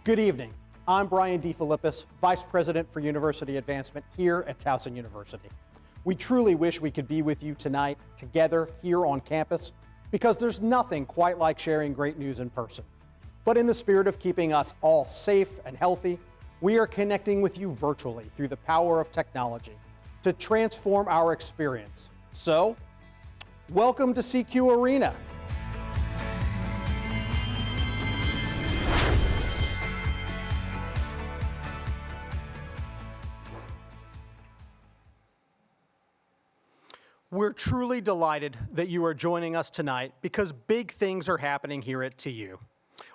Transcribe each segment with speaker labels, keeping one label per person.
Speaker 1: Good evening. I'm Brian DeFilippis, Vice President for University Advancement here at Towson University. We truly wish we could be with you tonight together here on campus because there's nothing quite like sharing great news in person. But in the spirit of keeping us all safe and healthy, we are connecting with you virtually through the power of technology to transform our experience. So, welcome to CQ Arena. We're truly delighted that you are joining us tonight because big things are happening here at TU.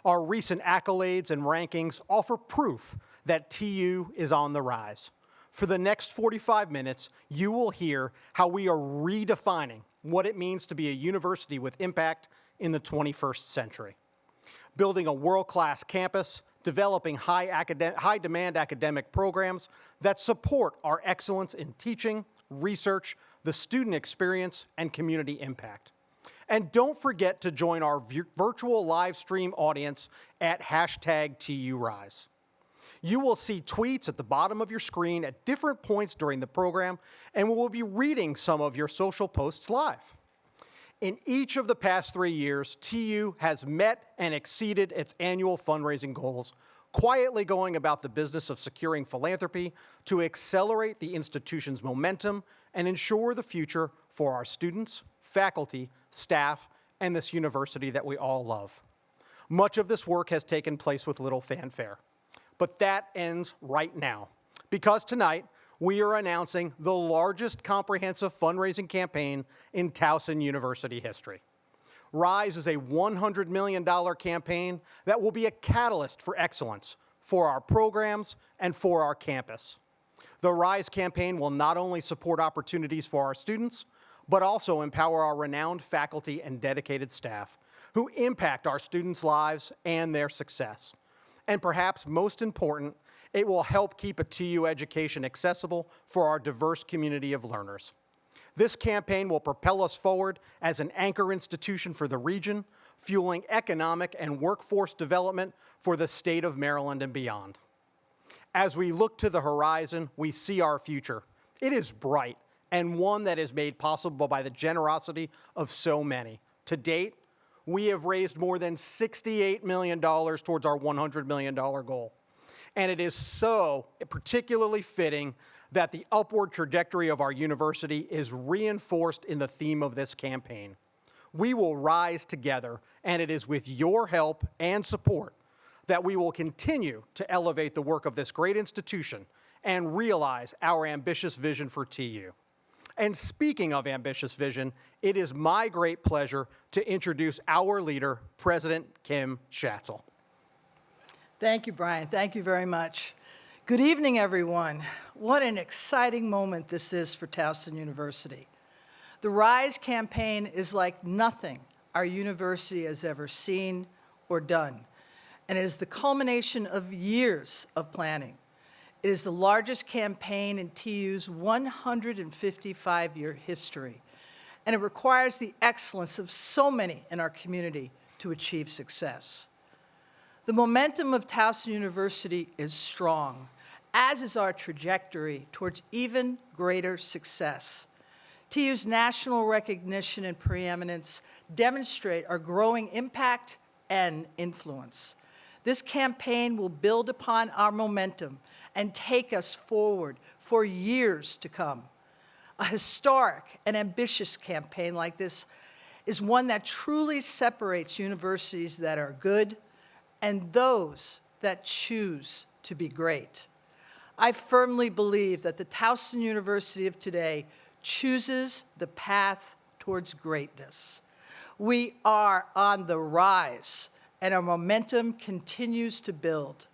Speaker 1: Our recent accolades and rankings offer proof that TU is on the rise. For the next 45 minutes, you will hear how we are redefining what it means to be a university with impact in the 21st century. Building a world-class campus, developing high-demand academic programs that support our excellence in teaching, research, the student experience, and community impact. And don't forget to join our virtual live stream audience at #TURise. You will see tweets at the bottom of your screen at different points during the program, and we will be reading some of your social posts live. In each of the past 3 years, TU has met and exceeded its annual fundraising goals, quietly going about the business of securing philanthropy to accelerate the institution's momentum and ensure the future for our students, faculty, staff, and this university that we all love. Much of this work has taken place with little fanfare, but that ends right now, because tonight we are announcing the largest comprehensive fundraising campaign in Towson University history. RISE is a $100 million campaign that will be a catalyst for excellence for our programs and for our campus. The RISE campaign will not only support opportunities for our students, but also empower our renowned faculty and dedicated staff who impact our students' lives and their success. And perhaps most important, it will help keep a TU education accessible for our diverse community of learners. This campaign will propel us forward as an anchor institution for the region, fueling economic and workforce development for the state of Maryland and beyond. As we look to the horizon, we see our future. It is bright and one that is made possible by the generosity of so many. To date, we have raised more than $68 million towards our $100 million goal. And it is so particularly fitting that the upward trajectory of our university is reinforced in the theme of this campaign. We will rise together, and it is with your help and support that we will continue to elevate the work of this great institution and realize our ambitious vision for TU. And speaking of ambitious vision, it is my great pleasure to introduce our leader, President Kim Schatzel.
Speaker 2: Thank you, Brian. Thank you very much. Good evening, everyone. What an exciting moment this is for Towson University. The RISE campaign is like nothing our university has ever seen or done, and it is the culmination of years of planning. It is the largest campaign in TU's 155-year history, and it requires the excellence of so many in our community to achieve success. The momentum of Towson University is strong, as is our trajectory towards even greater success. TU's national recognition and preeminence demonstrate our growing impact and influence. This campaign will build upon our momentum and take us forward for years to come. A historic and ambitious campaign like this is one that truly separates universities that are good and those that choose to be great. I firmly believe that the Towson University of today chooses the path towards greatness. We are on the rise, and our momentum continues to build.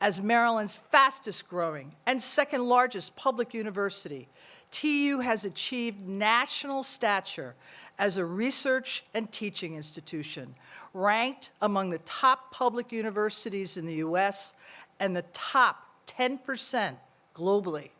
Speaker 2: As Maryland's fastest growing and second largest public university, TU has achieved national stature as a research and teaching institution, ranked among the top public universities in the US and the top 10% globally.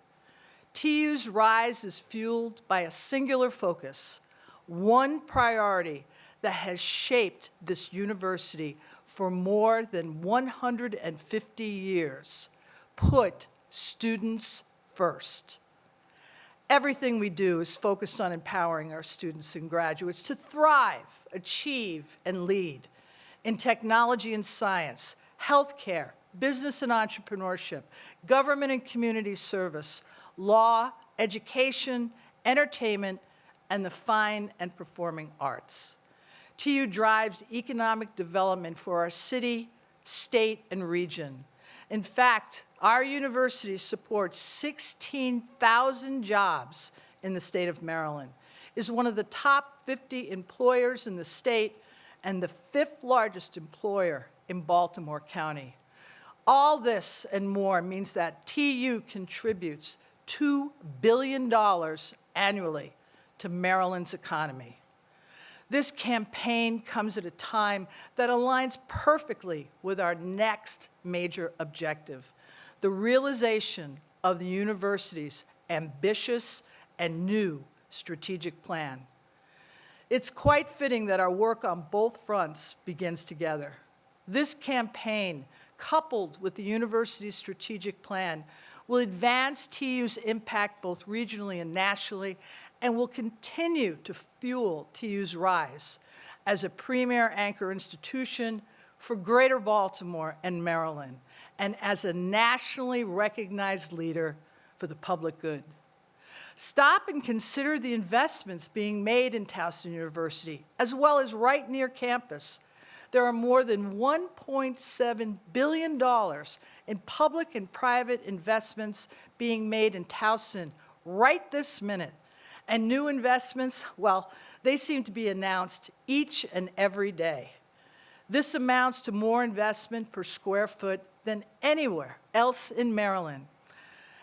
Speaker 2: TU's rise is fueled by a singular focus, one priority that has shaped this university for more than 150 years, put students first. Everything we do is focused on empowering our students and graduates to thrive, achieve, and lead in technology and science, healthcare, business and entrepreneurship, government and community service, law, education, entertainment, and the fine and performing arts. TU drives economic development for our city, state, and region. In fact, our university supports 16,000 jobs in the state of Maryland, is one of the top 50 employers in the state, and the 5th largest employer in Baltimore County. All this and more means that TU contributes $2 billion annually to Maryland's economy. This campaign comes at a time that aligns perfectly with our next major objective, the realization of the university's ambitious and new strategic plan. It's quite fitting that our work on both fronts begins together. This campaign, coupled with the university's strategic plan, will advance TU's impact both regionally and nationally, and will continue to fuel TU's rise as a premier anchor institution for Greater Baltimore and Maryland, and as a nationally recognized leader for the public good. Stop and consider the investments being made in Towson University, as well as right near campus. There are more than $1.7 billion in public and private investments being made in Towson right this minute. And new investments, well, they seem to be announced each and every day. This amounts to more investment per square foot than anywhere else in Maryland.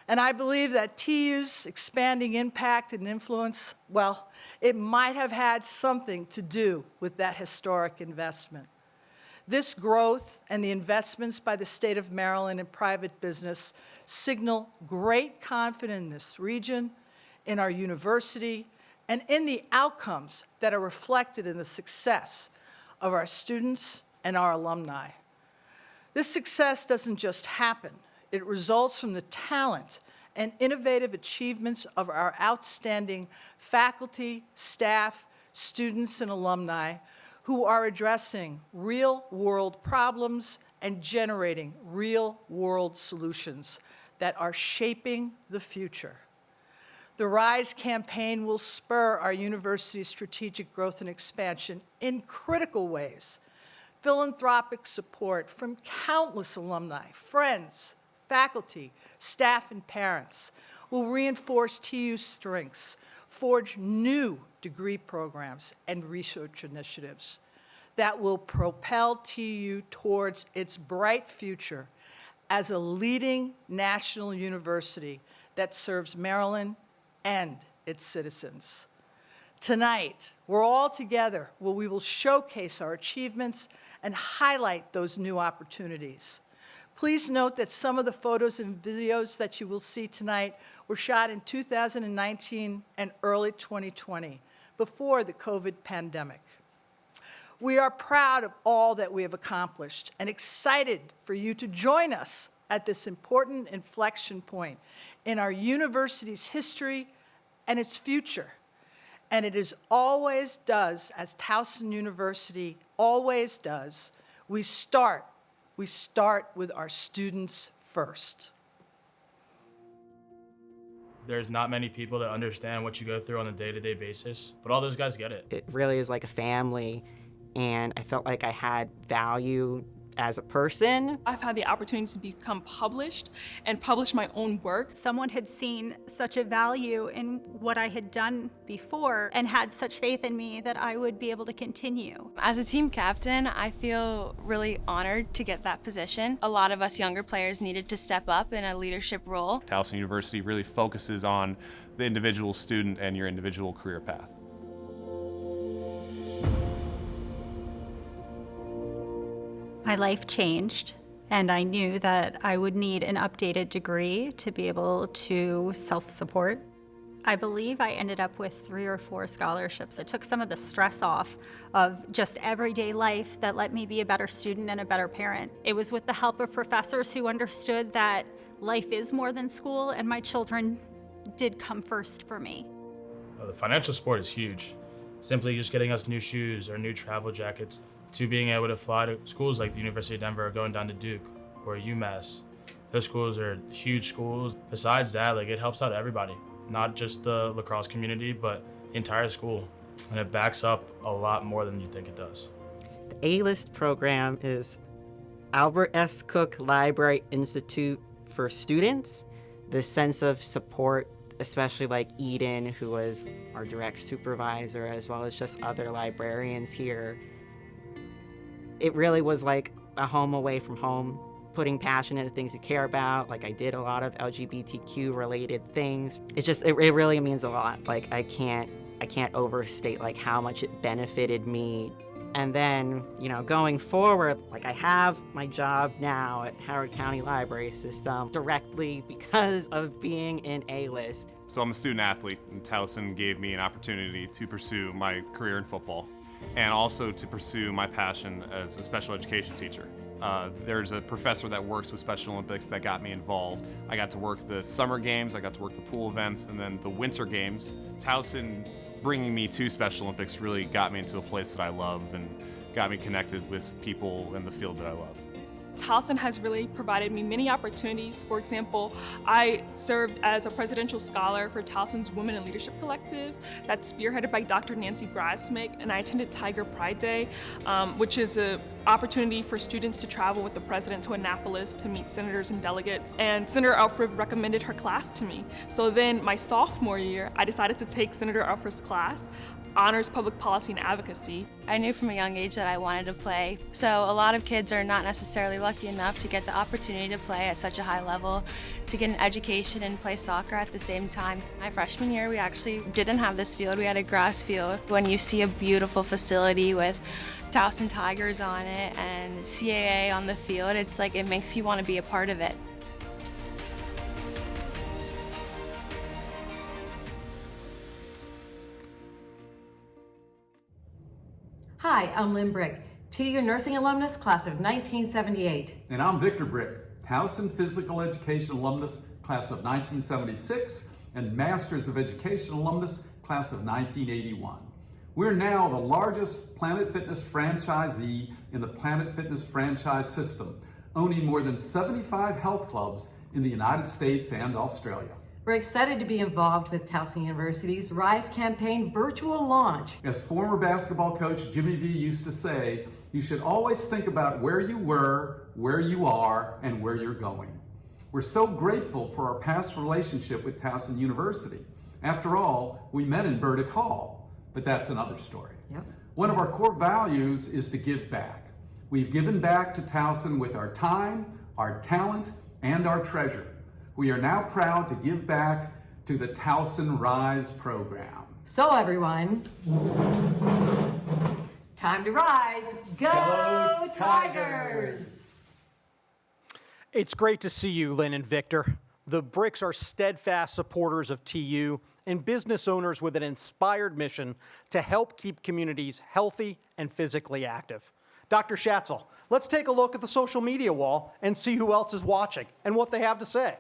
Speaker 2: And I believe that TU's expanding impact and influence, well, it might have had something to do with that historic investment. This growth and the investments by the state of Maryland in private business signal great confidence in this region, in our university, and in the outcomes that are reflected in the success of our students and our alumni. This success doesn't just happen. It results from the talent and innovative achievements of our outstanding faculty, staff, students, and alumni who are addressing real-world problems and generating real-world solutions that are shaping the future. The RISE campaign will spur our university's strategic growth and expansion in critical ways. Philanthropic support from countless alumni, friends, faculty, staff, and parents will reinforce TU's strengths, forge new degree programs and research initiatives that will propel TU towards its bright future as a leading national university that serves Maryland and its citizens. Tonight, we're all together where we will showcase our achievements and highlight those new opportunities. Please note that some of the photos and videos that you will see tonight were shot in 2019 and early 2020, before the COVID pandemic. We are proud of all that we have accomplished and excited for you to join us at this important inflection point in our university's history and its future. And it is always does, as Towson University always does, we start with our students first.
Speaker 3: There's not many people that understand what you go through on a day-to-day basis, but all those guys get it.
Speaker 4: It really is like a family, and I felt like I had value as a person.
Speaker 5: I've had the opportunity to become published and publish my own work.
Speaker 6: Someone had seen such a value in what I had done before and had such faith in me that I would be able to continue.
Speaker 7: As a team captain, I feel really honored to get that position. A lot of us younger players needed to step up in a leadership role.
Speaker 8: Towson University really focuses on the individual student and your individual career path.
Speaker 6: My life changed, and I knew that I would need an updated degree to be able to self-support. I believe I ended up with 3 or 4 scholarships. It took some of the stress off of just everyday life that let me be a better student and a better parent. It was with the help of professors who understood that life is more than school, and my children did come first for me.
Speaker 3: The financial support is huge. Simply just getting us new shoes or new travel jackets to being able to fly to schools like the University of Denver or going down to Duke or UMass. Those schools are huge schools. Besides that, it helps out everybody, not just the lacrosse community, but the entire school. And it backs up a lot more than you think it does.
Speaker 4: The A-List program is Albert S. Cook Library Institute for students. The sense of support, especially like Eden, who was our direct supervisor, as well as just other librarians here. It really was like a home away from home, putting passion into things you care about. I did a lot of LGBTQ related things. It really means a lot. I can't overstate how much it benefited me. And then, going forward, I have my job now at Howard County Library System directly because of being in A-List.
Speaker 8: So I'm a student athlete, and Towson gave me an opportunity to pursue my career in football and also to pursue my passion as a special education teacher. There's a professor that works with Special Olympics that got me involved. I got to work the summer games, I got to work the pool events, and then the winter games. Towson bringing me to Special Olympics really got me into a place that I love and got me connected with people in the field that I love.
Speaker 5: Towson has really provided me many opportunities. For example, I served as a presidential scholar for Towson's Women in Leadership Collective that's spearheaded by Dr. Nancy Grasmick, and I attended Tiger Pride Day, which is an opportunity for students to travel with the president to Annapolis to meet senators and delegates. And Senator Elfreth recommended her class to me. So then my sophomore year, I decided to take Senator Elfreth's class, Honors Public Policy and Advocacy.
Speaker 7: I knew from a young age that I wanted to play. So a lot of kids are not necessarily lucky enough to get the opportunity to play at such a high level, to get an education and play soccer at the same time. My freshman year, we actually didn't have this field. We had a grass field. When you see a beautiful facility with Towson Tigers on it and CAA on the field, it's it makes you want to be a part of it.
Speaker 9: Hi, I'm Lynn Brick, 2-year nursing alumnus, class of 1978.
Speaker 10: And I'm Victor Brick, Towson Physical Education alumnus, class of 1976, and Masters of Education alumnus, class of 1981. We're now the largest Planet Fitness franchisee in the Planet Fitness franchise system, owning more than 75 health clubs in the United States and Australia.
Speaker 9: We're excited to be involved with Towson University's RISE campaign virtual launch.
Speaker 10: As former basketball coach Jimmy V used to say, you should always think about where you were, where you are, and where you're going. We're so grateful for our past relationship with Towson University. After all, we met in Burdick Hall, but that's another story.
Speaker 9: Yep.
Speaker 10: One of our core values is to give back. We've given back to Towson with our time, our talent, and our treasure. We are now proud to give back to the Towson RISE program.
Speaker 9: So everyone, time to rise. Go Tigers!
Speaker 1: It's great to see you, Lynn and Victor. The Bricks are steadfast supporters of TU and business owners with an inspired mission to help keep communities healthy and physically active. Dr. Schatzel, let's take a look at the social media wall and see who else is watching and what they have to say.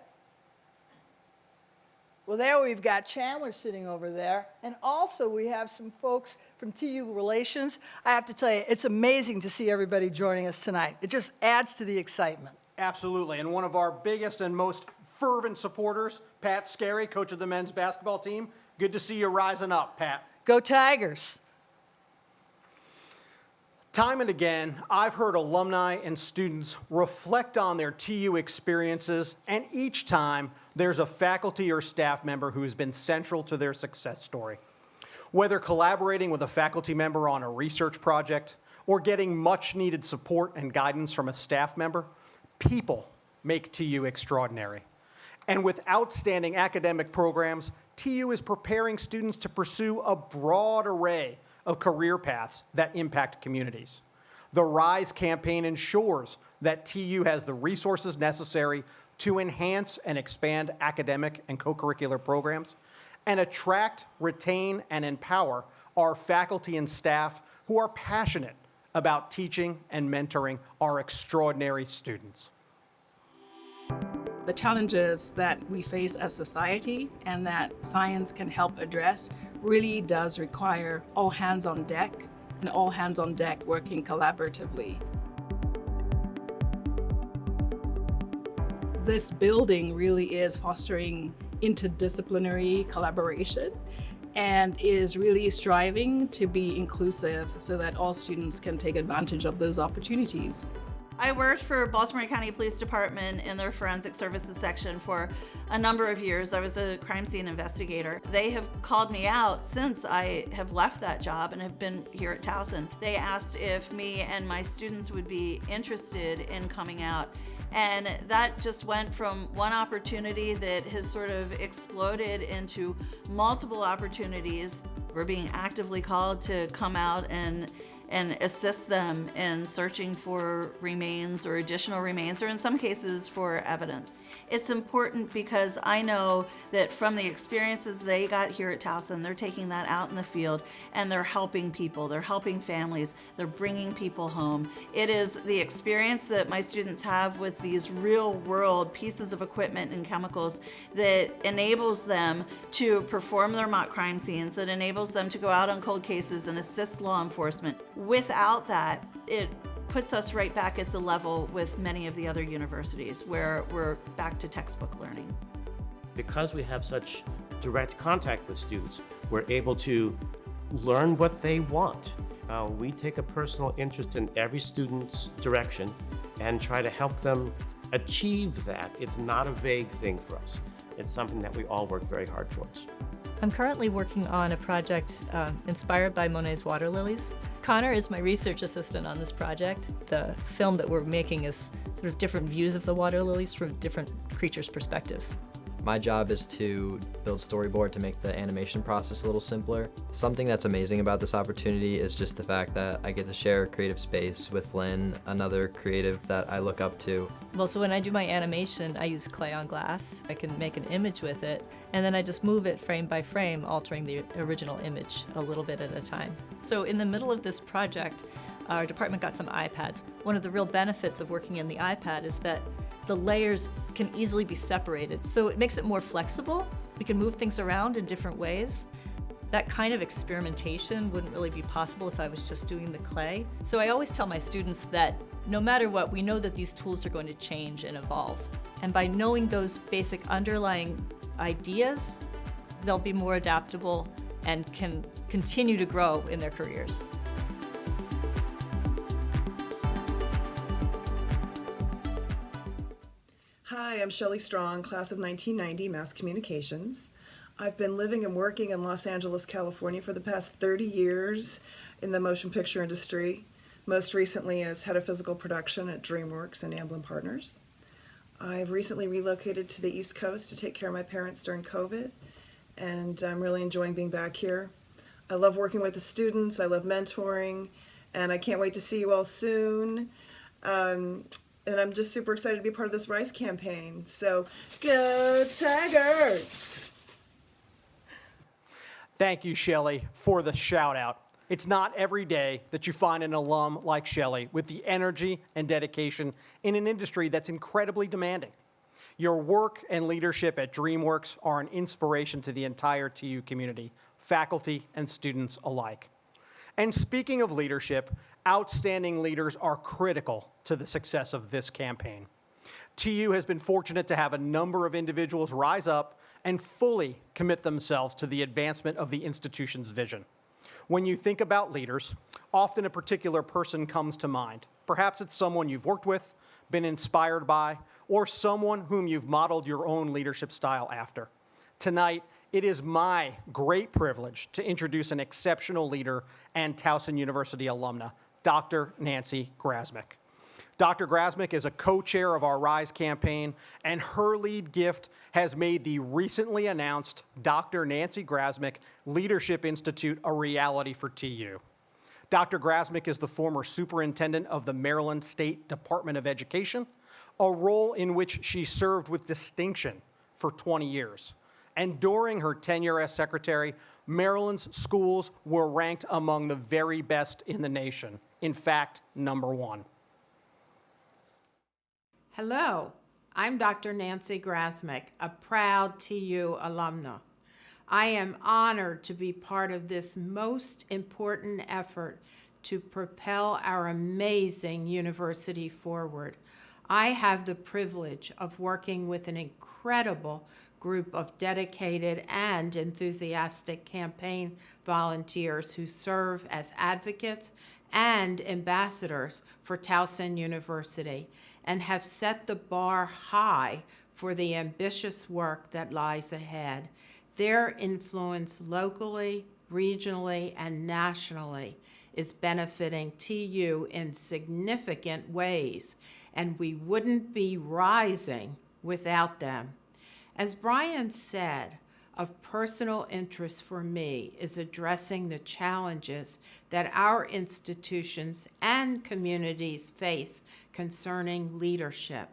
Speaker 2: Well, there we've got Chandler sitting over there, and also we have some folks from TU Relations. I have to tell you, it's amazing to see everybody joining us tonight. It just adds to the excitement.
Speaker 1: Absolutely, and one of our biggest and most fervent supporters, Pat Scarry, coach of the men's basketball team. Good to see you rising up, Pat.
Speaker 2: Go Tigers!
Speaker 1: Time and again, I've heard alumni and students reflect on their TU experiences, and each time there's a faculty or staff member who has been central to their success story. Whether collaborating with a faculty member on a research project or getting much needed support and guidance from a staff member, people make TU extraordinary. And with outstanding academic programs, TU is preparing students to pursue a broad array of career paths that impact communities. The RISE campaign ensures that TU has the resources necessary to enhance and expand academic and co-curricular programs, and attract, retain, and empower our faculty and staff who are passionate about teaching and mentoring our extraordinary students.
Speaker 11: The challenges that we face as society and that science can help address really does require all hands on deck, and all hands on deck working collaboratively. This building really is fostering interdisciplinary collaboration and is really striving to be inclusive so that all students can take advantage of those opportunities.
Speaker 12: I worked for Baltimore County Police Department in their forensic services section for a number of years. I was a crime scene investigator. They have called me out since I have left that job and have been here at Towson. They asked if me and my students would be interested in coming out. And that just went from one opportunity that has sort of exploded into multiple opportunities. We're being actively called to come out and assist them in searching for remains or additional remains, or in some cases for evidence. It's important because I know that from the experiences they got here at Towson, they're taking that out in the field and they're helping people, they're helping families, they're bringing people home. It is the experience that my students have with these real world pieces of equipment and chemicals that enables them to perform their mock crime scenes, that enables them to go out on cold cases and assist law enforcement. Without that, it puts us right back at the level with many of the other universities where we're back to textbook learning.
Speaker 13: Because we have such direct contact with students, we're able to learn what they want. We take a personal interest in every student's direction and try to help them achieve that. It's not a vague thing for us. It's something that we all work very hard towards.
Speaker 14: I'm currently working on a project inspired by Monet's Water Lilies. Connor is my research assistant on this project. The film that we're making is sort of different views of the water lilies from different creatures' perspectives.
Speaker 15: My job is to build storyboard to make the animation process a little simpler. Something that's amazing about this opportunity is just the fact that I get to share creative space with Lynn, another creative that I look up to.
Speaker 14: Well, so when I do my animation, I use clay on glass. I can make an image with it, and then I just move it frame by frame, altering the original image a little bit at a time. So in the middle of this project, our department got some iPads. One of the real benefits of working in the iPad is that the layers can easily be separated. So it makes it more flexible. We can move things around in different ways. That kind of experimentation wouldn't really be possible if I was just doing the clay. So I always tell my students that no matter what, we know that these tools are going to change and evolve. And by knowing those basic underlying ideas, they'll be more adaptable and can continue to grow in their careers.
Speaker 16: Hi, I'm Shelley Strong, class of 1990, Mass Communications. I've been living and working in Los Angeles, California for the past 30 years in the motion picture industry, most recently as head of physical production at DreamWorks and Amblin Partners. I've recently relocated to the East Coast to take care of my parents during COVID, and I'm really enjoying being back here. I love working with the students, I love mentoring, and I can't wait to see you all soon. And I'm just super excited to be part of this RISE campaign. So, go Tigers!
Speaker 1: Thank you, Shelley, for the shout out. It's not every day that you find an alum like Shelley with the energy and dedication in an industry that's incredibly demanding. Your work and leadership at DreamWorks are an inspiration to the entire TU community, faculty and students alike. And speaking of leadership, outstanding leaders are critical to the success of this campaign. TU has been fortunate to have a number of individuals rise up and fully commit themselves to the advancement of the institution's vision. When you think about leaders, often a particular person comes to mind. Perhaps it's someone you've worked with, been inspired by, or someone whom you've modeled your own leadership style after. Tonight, it is my great privilege to introduce an exceptional leader and Towson University alumna, Dr. Nancy Grasmick. Dr. Grasmick is a co-chair of our RISE campaign, and her lead gift has made the recently announced Dr. Nancy Grasmick Leadership Institute a reality for TU. Dr. Grasmick is the former superintendent of the Maryland State Department of Education, a role in which she served with distinction for 20 years. And during her tenure as secretary, Maryland's schools were ranked among the very best in the nation. In fact, #1.
Speaker 17: Hello, I'm Dr. Nancy Grasmick, a proud TU alumna. I am honored to be part of this most important effort to propel our amazing university forward. I have the privilege of working with an incredible group of dedicated and enthusiastic campaign volunteers who serve as advocates and ambassadors for Towson University and have set the bar high for the ambitious work that lies ahead. Their influence locally, regionally, and nationally is benefiting TU in significant ways, and we wouldn't be rising without them. As Brian said, of personal interest for me is addressing the challenges that our institutions and communities face concerning leadership.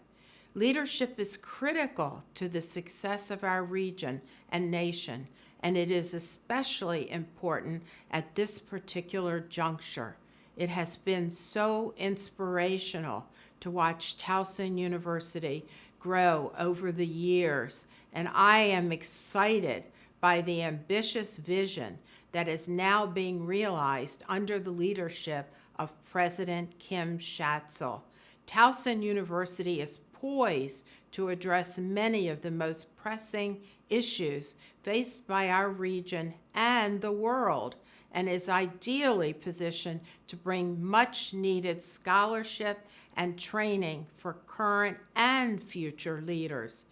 Speaker 17: Leadership is critical to the success of our region and nation, and it is especially important at this particular juncture. It has been so inspirational to watch Towson University grow over the years, and I am excited by the ambitious vision that is now being realized under the leadership of President Kim Schatzel. Towson University is poised to address many of the most pressing issues faced by our region and the world, and is ideally positioned to bring much needed scholarship and training for current and future leaders.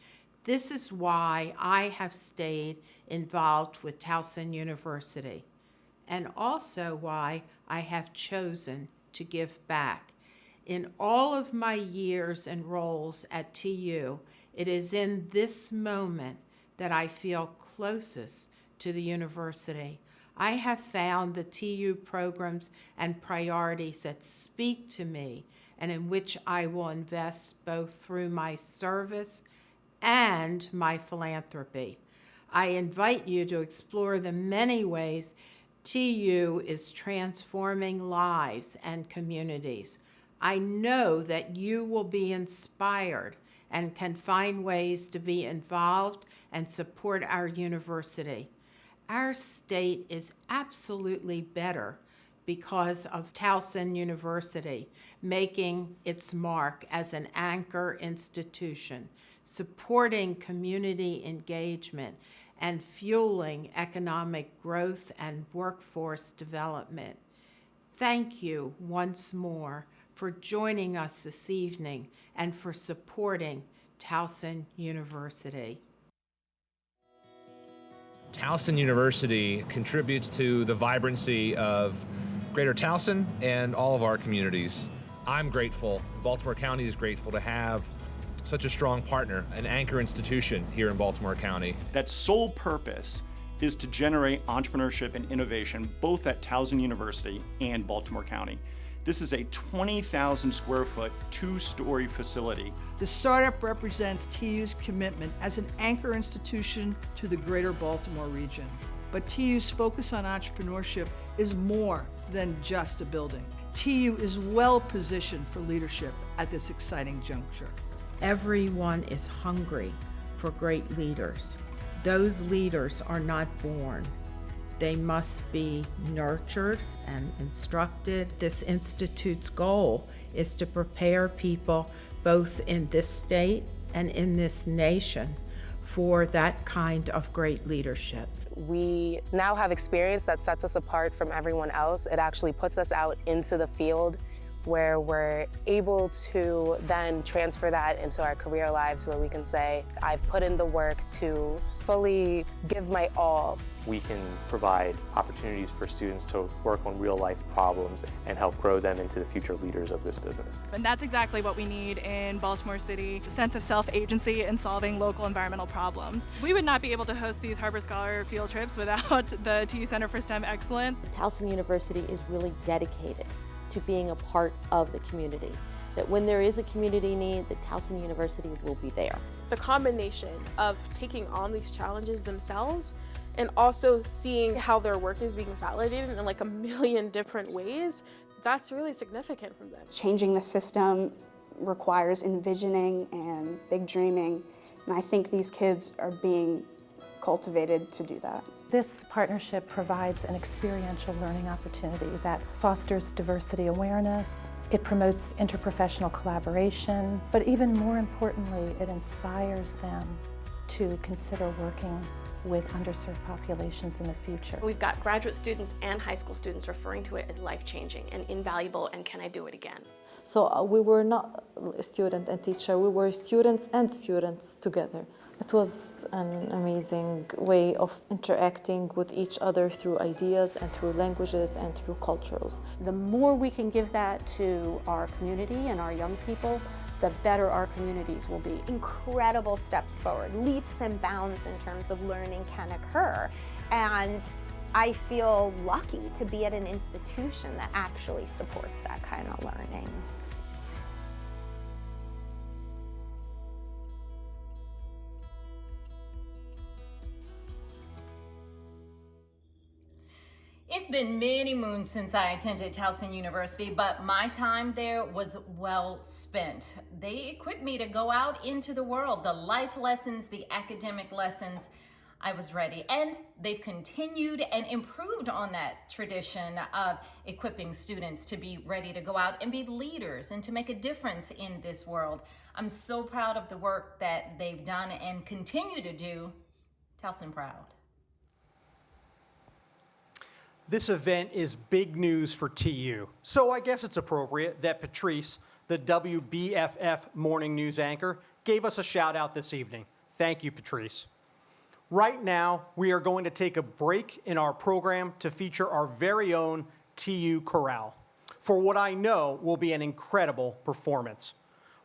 Speaker 17: This is why I have stayed involved with Towson University, and also why I have chosen to give back. In all of my years and roles at TU, it is in this moment that I feel closest to the university. I have found the TU programs and priorities that speak to me and in which I will invest both through my service and my philanthropy. I invite you to explore the many ways TU is transforming lives and communities. I know that you will be inspired and can find ways to be involved and support our university. Our state is absolutely better because of Towson University making its mark as an anchor institution, supporting community engagement, and fueling economic growth and workforce development. Thank you once more for joining us this evening and for supporting Towson University.
Speaker 18: Towson University contributes to the vibrancy of Greater Towson and all of our communities. I'm grateful, Baltimore County is grateful to have such a strong partner, an anchor institution here in Baltimore County.
Speaker 19: That sole purpose is to generate entrepreneurship and innovation both at Towson University and Baltimore County. This is a 20,000 square foot, 2-story facility.
Speaker 2: The startup represents TU's commitment as an anchor institution to the greater Baltimore region. But TU's focus on entrepreneurship is more than just a building. TU is well positioned for leadership at this exciting juncture.
Speaker 17: Everyone is hungry for great leaders. Those leaders are not born. They must be nurtured and instructed. This institute's goal is to prepare people both in this state and in this nation for that kind of great leadership.
Speaker 20: We now have experience that sets us apart from everyone else. It actually puts us out into the field where we're able to then transfer that into our career lives, where we can say, I've put in the work to fully give my all.
Speaker 21: We can provide opportunities for students to work on real-life problems and help grow them into the future leaders of this business.
Speaker 22: And that's exactly what we need in Baltimore City, a sense of self-agency in solving local environmental problems. We would not be able to host these Harbor Scholar field trips without the TU Center for STEM Excellence.
Speaker 23: Towson University is really dedicated to being a part of the community.
Speaker 3: that when there is a community need, that Towson University will be there.
Speaker 6: The combination of taking on these challenges themselves and also seeing how their work is being validated in like a million different ways, that's really significant for them.
Speaker 23: Changing the system requires envisioning and big dreaming, and I think these kids are being cultivated to do that.
Speaker 24: This partnership provides an experiential learning opportunity that fosters diversity awareness, it promotes interprofessional collaboration, but even more importantly, it inspires them to consider working with underserved populations in the future.
Speaker 25: We've got graduate students and high school students referring to it as life-changing and invaluable and can I do it again?
Speaker 26: So we were not a student and teacher, we were students and students together. It was an amazing way of interacting with each other through ideas and through languages and through cultures.
Speaker 3: The more we can give that to our community and our young people, the better our communities will be.
Speaker 27: Incredible steps forward, leaps and bounds in terms of learning can occur. And I feel lucky to be at an institution that actually supports that kind of learning.
Speaker 28: It's been many moons since I attended Towson University, but my time there was well spent. They equipped me to go out into the world, the life lessons, the academic lessons. I was ready, and they've continued and improved on that tradition of equipping students to be ready to go out and be leaders and to make a difference in this world. I'm so proud of the work that they've done and continue to do. Towson proud.
Speaker 1: This event is big news for TU, so I guess it's appropriate that Patrice, the WBFF morning news anchor, gave us a shout out this evening. Thank you, Patrice. Right now, we are going to take a break in our program to feature our very own TU Chorale for what I know will be an incredible performance.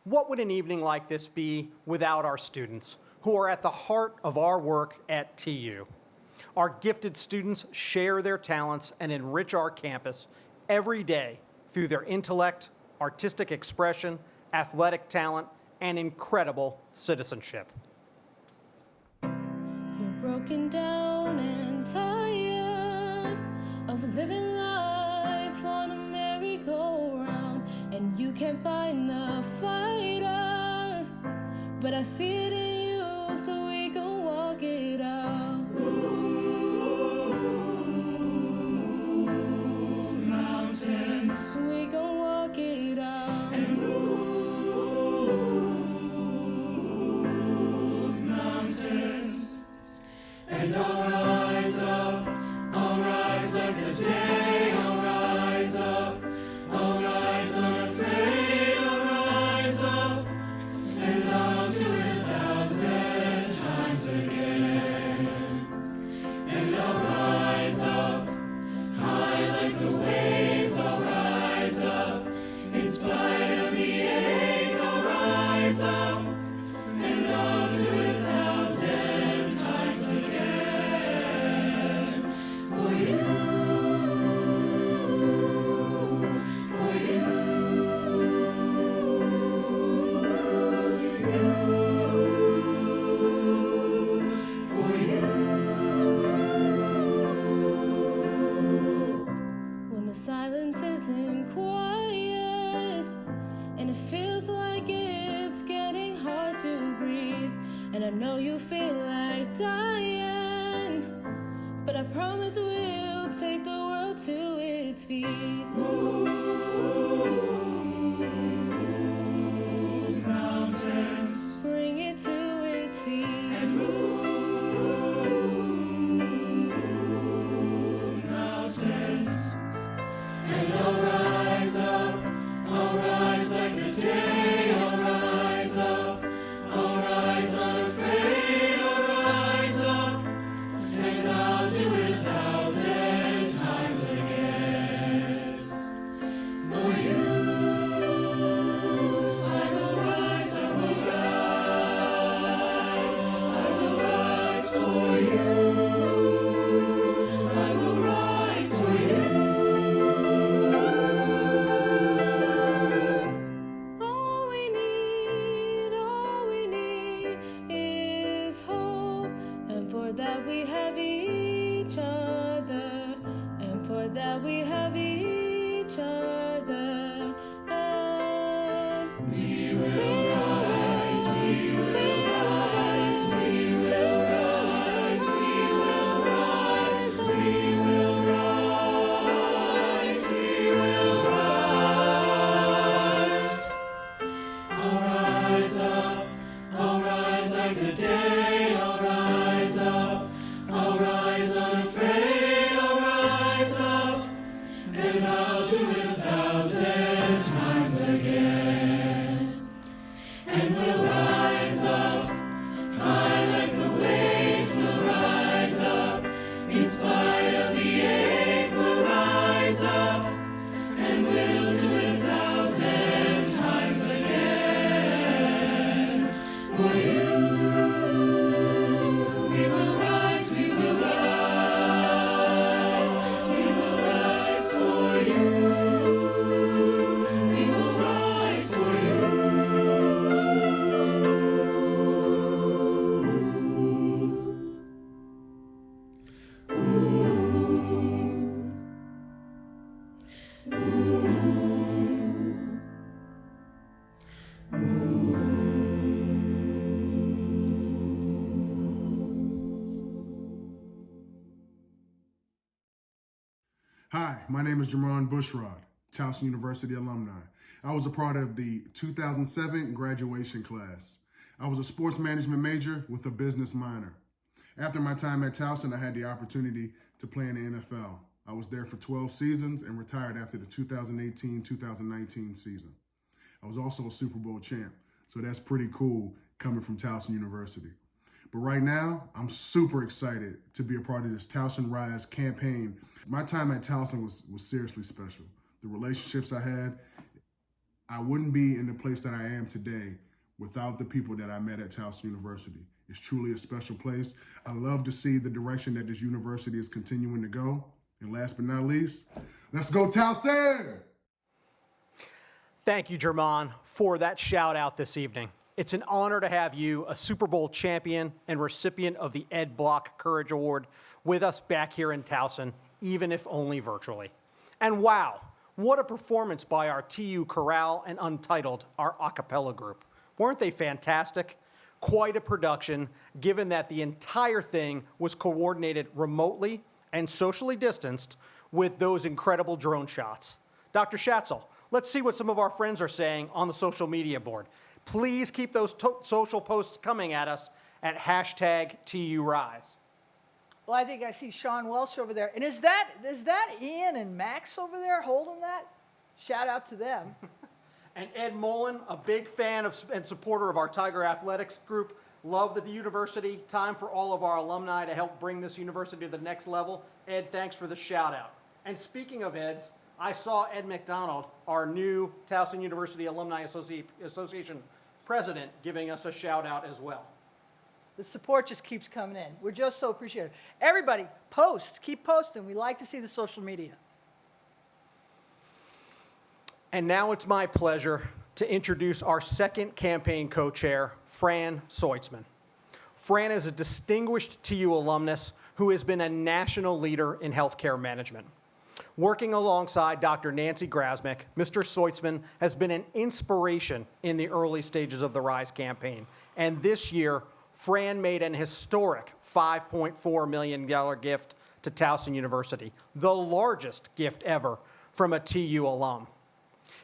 Speaker 1: What would an evening like this be without our students, who are at the heart of our work at TU? Our gifted students share their talents and enrich our campus every day through their intellect, artistic expression, athletic talent, and incredible citizenship.
Speaker 29: You're broken down and tired of living life on a merry-go-round, and you can't find the fighter, but I see it in you, so we gon' walk it out. We gon' walk it out and move mountains. And I'll rise up, I'll rise like the day, I'll rise up, I'll rise unafraid, I'll rise up, and I'll do it 1,000 times again. And I'll rise up, high like the waves, I'll rise up, in spite of the ache, I'll rise up, and I'll do it 1,000 times again. For you, for you, for you. When the silence isn't quiet, and it feels like it's getting hard to breathe, and I know you feel like dying, but I promise we'll take the world to its feet. Move mountains, bring it to its feet, and move mountains. And I'll rise up, I'll rise like the day, I'll rise up, I'll rise unafraid, I'll rise up, and I'll do it 1,000 times again. For you, I will rise, I will rise, that we have each other, and we will rise, we will rise, we will rise, we will rise, we will rise, we will rise. I'll rise up, I'll rise like the day, I'll rise up, I'll rise unafraid, I'll rise up, and I'll do it 1,000 times again. And we'll rise up, high like the waves, we'll rise up, in spite of the ache, we'll rise up, and we'll do it 1,000 times again. For you, we will rise, we will rise, we will rise for you, we will rise for you.
Speaker 4: Hi, my name is Jerron Bushrod, Towson University alumni. I was a part of the 2007 graduation class. I was a sports management major with a business minor. After my time at Towson, I had the opportunity to play in the NFL. I was there for 12 seasons and retired after the 2018-2019 season. I was also a Super Bowl champ, so that's pretty cool coming from Towson University. But right now, I'm super excited to be a part of this Towson Rise campaign. My time at Towson was seriously special. The relationships I had, I wouldn't be in the place that I am today without the people that I met at Towson University. It's truly a special place. I love to see the direction that this university is continuing to go. And last but not least, let's go Towson!
Speaker 1: Thank you, Jermon, for that shout out this evening. It's an honor to have you, a Super Bowl champion and recipient of the Ed Block Courage Award, with us back here in Towson, even if only virtually. And wow, what a performance by our TU Chorale and Untitled, our a cappella group. Weren't they fantastic? Quite a production, given that the entire thing was coordinated remotely and socially distanced with those incredible drone shots. Dr. Schatzel, let's see what some of our friends are saying on the social media board. Please keep those social posts coming at us at #TURise.
Speaker 2: Well, I think I see Sean Welsh over there. And is that Ian and Max over there holding that? Shout out to them.
Speaker 1: And Ed Mullen, a big fan of and supporter of our Tiger Athletics group. Love the university. Time for all of our alumni to help bring this university to the next level. Ed, thanks for the shout out. And speaking of Eds, I saw Ed McDonald, our new Towson University Alumni Association president, giving us a shout out as well.
Speaker 2: The support just keeps coming in. We're just so appreciative. Everybody, post. Keep posting. We like to see the social media.
Speaker 1: And now it's my pleasure to introduce our second campaign co-chair, Fran Switzman. Fran is a distinguished TU alumnus who has been a national leader in healthcare management. Working alongside Dr. Nancy Grasmick, Mr. Switzman has been an inspiration in the early stages of the RISE campaign. And this year, Fran made an historic $5.4 million gift to Towson University, the largest gift ever from a TU alum.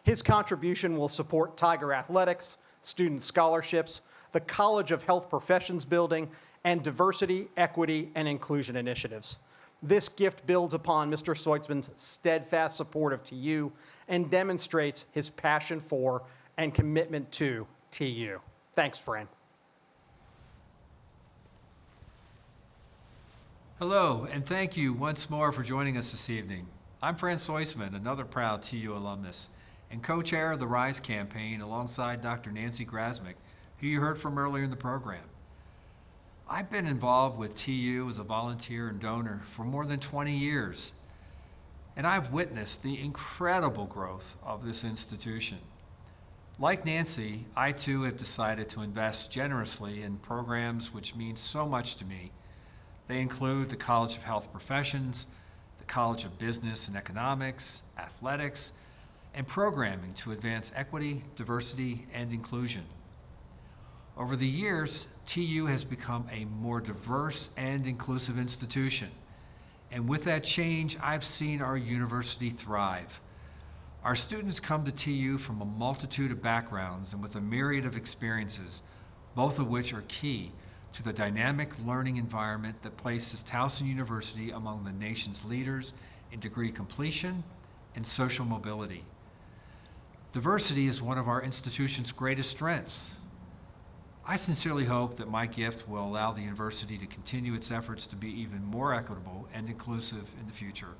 Speaker 1: His contribution will support Tiger Athletics, student scholarships, the College of Health Professions building, and diversity, equity, and inclusion initiatives. This gift builds upon Mr. Switzman's steadfast support of TU and demonstrates his passion for and commitment to TU. Thanks, Fran.
Speaker 5: Hello, and thank you once more for joining us this evening. I'm Fran Switzman, another proud TU alumnus, and co-chair of the RISE campaign alongside Dr. Nancy Grasmick, who you heard from earlier in the program. I've been involved with TU as a volunteer and donor for more than 20 years, and I've witnessed the incredible growth of this institution. Like Nancy, I too have decided to invest generously in programs which mean so much to me. They include the College of Health Professions, the College of Business and Economics, athletics, and programming to advance equity, diversity, and inclusion. Over the years, TU has become a more diverse and inclusive institution. And with that change, I've seen our university thrive. Our students come to TU from a multitude of backgrounds and with a myriad of experiences, both of which are key to the dynamic learning environment that places Towson University among the nation's leaders in degree completion and social mobility. Diversity is one of our institution's greatest strengths. I sincerely hope that my gift will allow the university to continue its efforts to be even more equitable and inclusive in the future.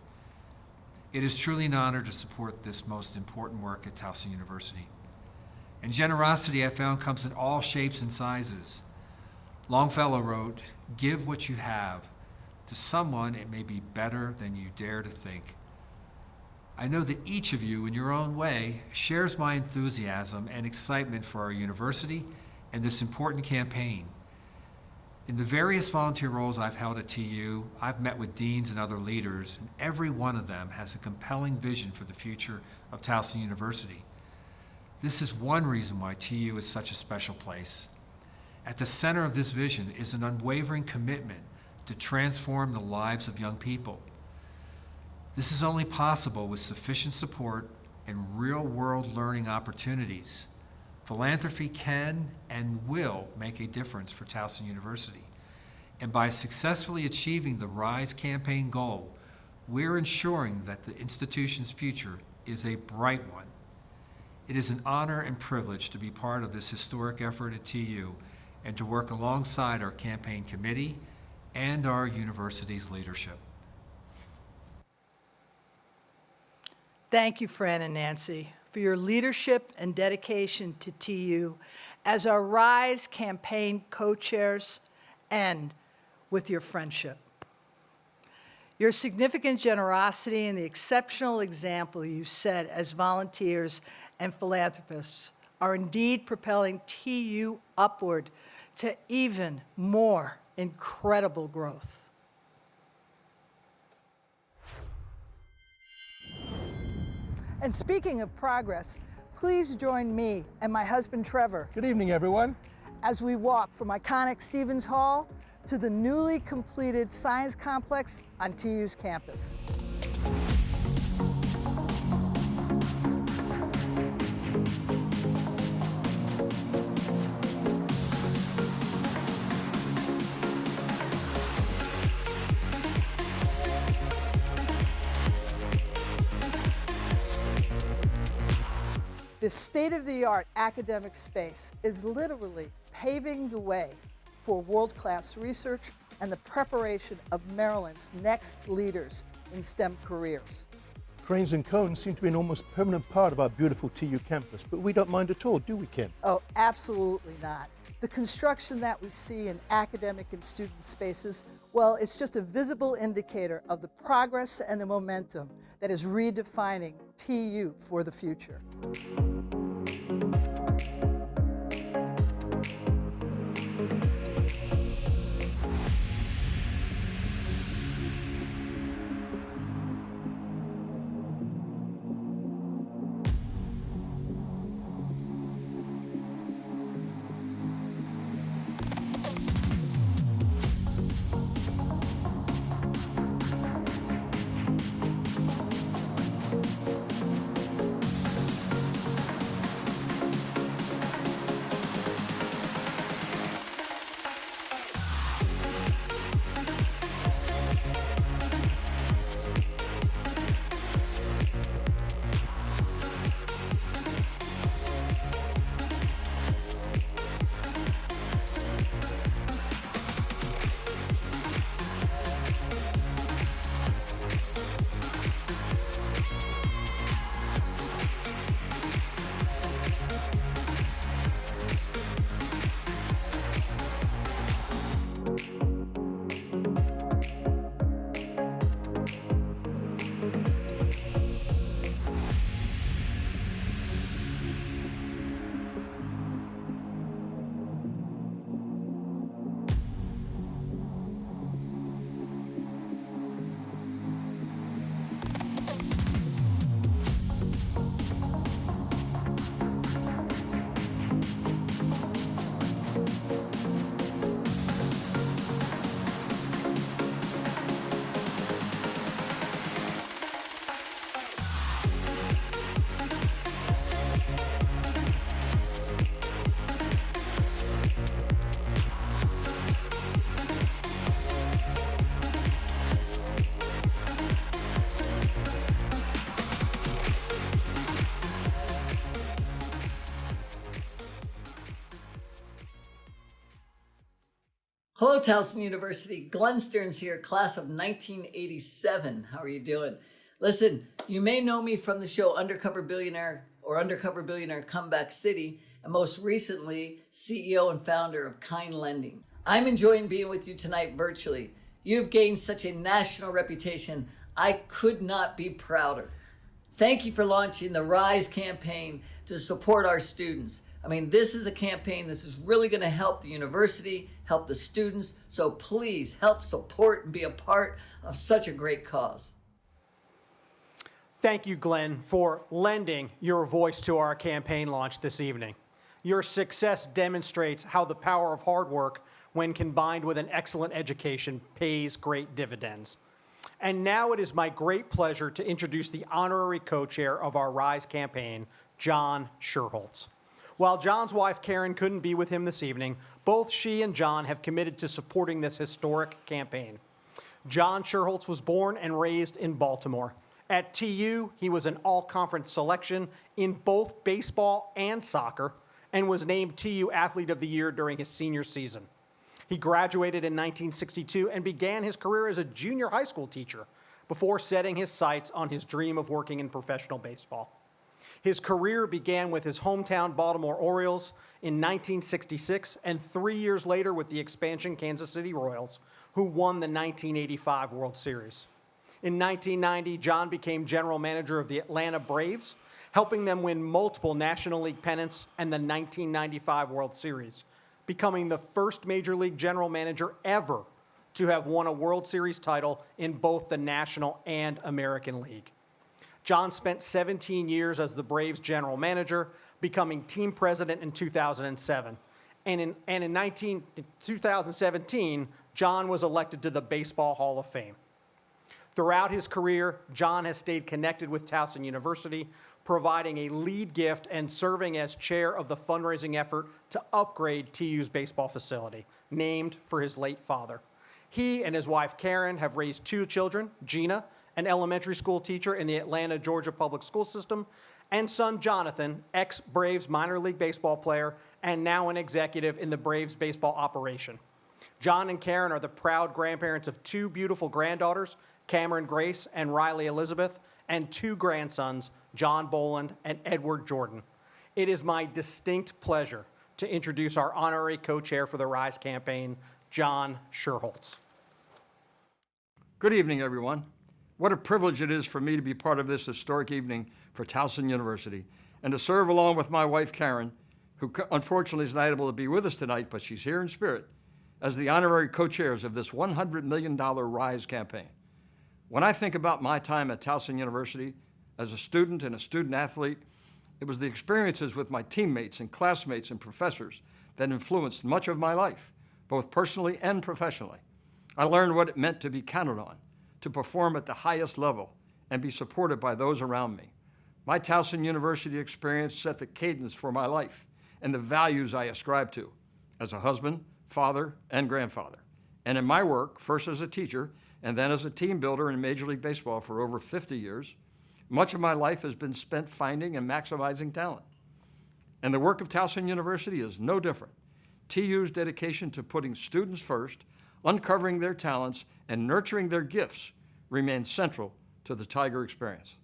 Speaker 5: It is truly an honor to support this most important work at Towson University. And generosity, I found, comes in all shapes and sizes. Longfellow wrote, "Give what you have. To someone it may be better than you dare to think." I know that each of you, in your own way, shares my enthusiasm and excitement for our university and this important campaign. In the various volunteer roles I've held at TU, I've met with deans and other leaders, and every one of them has a compelling vision for the future of Towson University. This is one reason why TU is such a special place. At the center of this vision is an unwavering commitment to transform the lives of young people. This is only possible with sufficient support and real-world learning opportunities. Philanthropy can and will make a difference for Towson University. And by successfully achieving the RISE campaign goal, we're ensuring that the institution's future is a bright one. It is an honor and privilege to be part of this historic effort at TU and to work alongside our campaign committee and our university's leadership.
Speaker 2: Thank you, Fran and Nancy, for your leadership and dedication to TU as our RISE campaign co-chairs and with your friendship. Your significant generosity and the exceptional example you set as volunteers and philanthropists are indeed propelling TU upward to even more incredible growth. And speaking of progress, please join me and my husband Trevor.
Speaker 7: Good evening, everyone.
Speaker 2: As we walk from iconic Stevens Hall to the newly completed Science Complex on TU's campus. This state-of-the-art academic space is literally paving the way for world-class research and the preparation of Maryland's next leaders in STEM careers.
Speaker 7: Cranes and cones seem to be an almost permanent part of our beautiful TU campus, but we don't mind at all, do we, Kim?
Speaker 2: Oh, absolutely not. The construction that we see in academic and student spaces, well, it's just a visible indicator of the progress and the momentum that is redefining TU for the future.
Speaker 8: Hello, Towson University. Glenn Stearns here, class of 1987. How are you doing? Listen, you may know me from the show Undercover Billionaire or Undercover Billionaire Comeback City, and most recently, CEO and founder of Kind Lending. I'm enjoying being with you tonight virtually. You've gained such a national reputation. I could not be prouder. Thank you for launching the RISE campaign to support our students. I mean, this is a campaign this is really going to help the university, help the students, so please help support and be a part of such a great cause.
Speaker 1: Thank you, Glenn, for lending your voice to our campaign launch this evening. Your success demonstrates how the power of hard work, when combined with an excellent education, pays great dividends. And now it is my great pleasure to introduce the honorary co-chair of our RISE campaign, John Sherholtz. While John's wife, Karen, couldn't be with him this evening, both she and John have committed to supporting this historic campaign. John Sherholtz was born and raised in Baltimore. At TU, he was an all-conference selection in both baseball and soccer and was named TU Athlete of the Year during his senior season. He graduated in 1962 and began his career as a junior high school teacher before setting his sights on his dream of working in professional baseball. His career began with his hometown Baltimore Orioles in 1966 and 3 years later with the expansion Kansas City Royals, who won the 1985 World Series. In 1990, John became general manager of the Atlanta Braves, helping them win multiple National League pennants and the 1995 World Series, becoming the first Major League general manager ever to have won a World Series title in both the National and American League. John spent 17 years as the Braves general manager, becoming team president in 2007. And in 2017, John was elected to the Baseball Hall of Fame. Throughout his career, John has stayed connected with Towson University, providing a lead gift and serving as chair of the fundraising effort to upgrade TU's baseball facility, named for his late father. He and his wife, Karen, have raised 2 children, Gina, an elementary school teacher in the Atlanta, Georgia public school system, and son Jonathan, ex-Braves minor league baseball player and now an executive in the Braves baseball operation. John and Karen are the proud grandparents of 2 beautiful granddaughters, Cameron Grace and Riley Elizabeth, and 2 grandsons, John Boland and Edward Jordan. It is my distinct pleasure to introduce our honorary co-chair for the RISE campaign, John Sherholtz.
Speaker 9: Good evening, everyone. What a privilege it is for me to be part of this historic evening for Towson University and to serve along with my wife, Karen, who unfortunately is not able to be with us tonight, but she's here in spirit, as the honorary co-chairs of this $100 million RISE campaign. When I think about my time at Towson University as a student and a student athlete, it was the experiences with my teammates and classmates and professors that influenced much of my life, both personally and professionally. I learned what it meant to be counted on, to perform at the highest level, and be supported by those around me. My Towson University experience set the cadence for my life and the values I ascribe to as a husband, father, and grandfather. And in my work, first as a teacher, and then as a team builder in Major League Baseball for over 50 years, much of my life has been spent finding and maximizing talent. And the work of Towson University is no different. TU's dedication to putting students first, uncovering their talents, and nurturing their gifts remains central to the Tiger experience.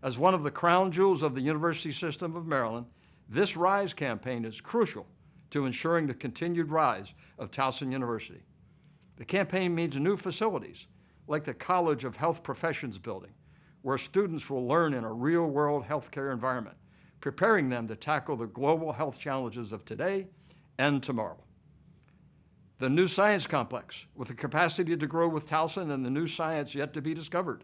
Speaker 9: As one of the crown jewels of the University System of Maryland, this RISE campaign is crucial to ensuring the continued rise of Towson University. The campaign means new facilities, like the College of Health Professions building, where students will learn in a real-world healthcare environment, preparing them to tackle the global health challenges of today and tomorrow. The new science complex, with the capacity to grow with Towson and the new science yet to be discovered.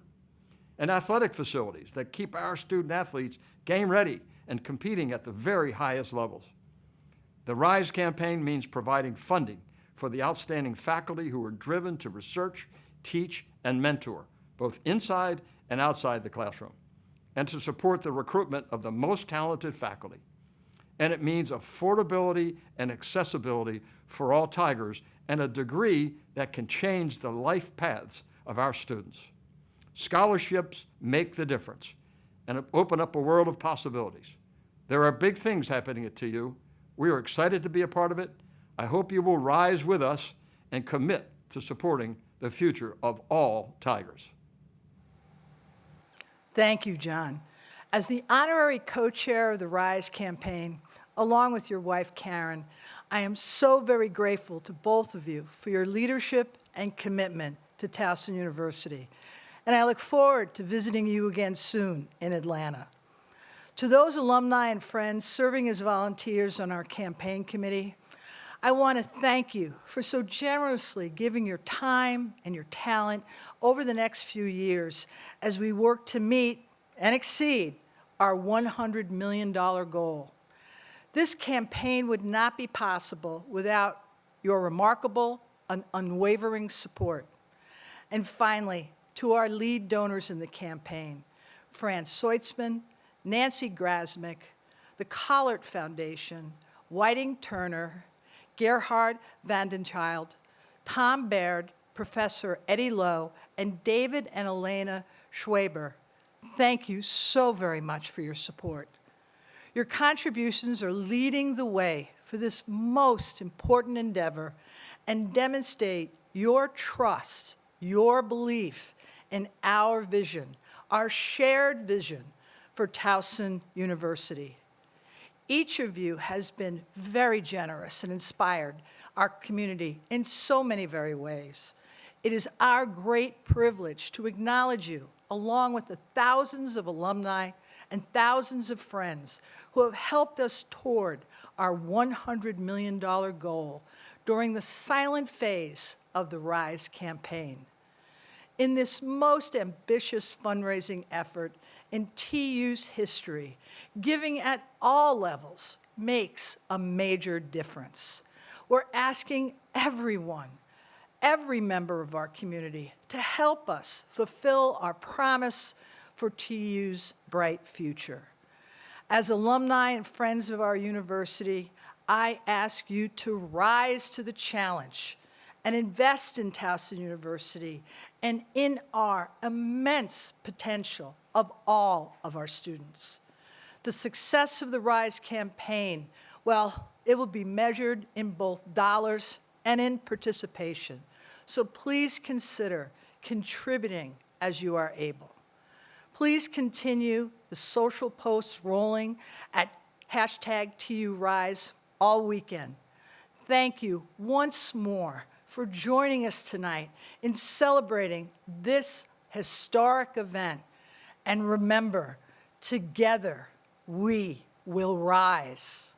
Speaker 9: And athletic facilities that keep our student athletes game ready and competing at the very highest levels. The RISE campaign means providing funding for the outstanding faculty who are driven to research, teach, and mentor, both inside and outside the classroom, and to support the recruitment of the most talented faculty. And it means affordability and accessibility for all Tigers and a degree that can change the life paths of our students. Scholarships make the difference and open up a world of possibilities. There are big things happening at TU. We are excited to be a part of it. I hope you will rise with us and commit to supporting the future of all Tigers.
Speaker 2: Thank you, John. As the honorary co-chair of the RISE campaign, along with your wife, Karen, I am so very grateful to both of you for your leadership and commitment to Towson University. And I look forward to visiting you again soon in Atlanta. To those alumni and friends serving as volunteers on our campaign committee, I want to thank you for so generously giving your time and your talent over the next few years as we work to meet and exceed our $100 million goal. This campaign would not be possible without your remarkable and unwavering support. And finally, to our lead donors in the campaign, Fran Switzman, Nancy Grasmick, the Collard Foundation, Whiting Turner, Gerhard Vandenchild, Tom Baird, Professor Eddie Lowe, and David and Elena Schwaber. Thank you so very much for your support. Your contributions are leading the way for this most important endeavor and demonstrate your trust, your belief in our vision, our shared vision for Towson University. Each of you has been very generous and inspired our community in so many very ways. It is our great privilege to acknowledge you, along with the thousands of alumni and thousands of friends who have helped us toward our $100 million goal during the silent phase of the RISE campaign. In this most ambitious fundraising effort in TU's history, giving at all levels makes a major difference. We're asking everyone, every member of our community, to help us fulfill our promise for TU's bright future. As alumni and friends of our university, I ask you to rise to the challenge and invest in Towson University and in our immense potential of all of our students. The success of the RISE campaign, well, it will be measured in both dollars and in participation. So please consider contributing as you are able. Please continue the social posts rolling at #TURISE all weekend. Thank you once more for joining us tonight in celebrating this historic event. And remember, together we will rise.